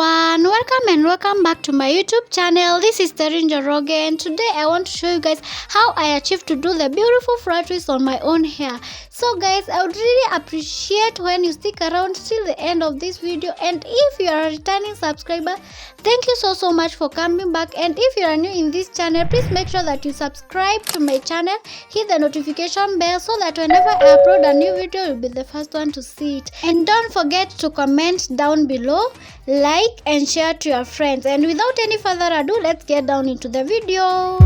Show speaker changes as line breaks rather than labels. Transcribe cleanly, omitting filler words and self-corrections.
everyone, welcome and welcome back to my YouTube channel. This is Terin Njoroge, and today I want to show you guys how I achieved to do the beautiful flat twist on my own hair. So guys, I would really appreciate when you stick around till the end of this video, and if you are a returning subscriber, thank you so much for coming back. And if you are new in this channel, please make sure that you subscribe to my channel, hit the notification bell so that whenever I upload a new video, you'll be the first one to see it. And don't forget to comment down below, like and share to your friends. And without any further ado, let's get down into the video.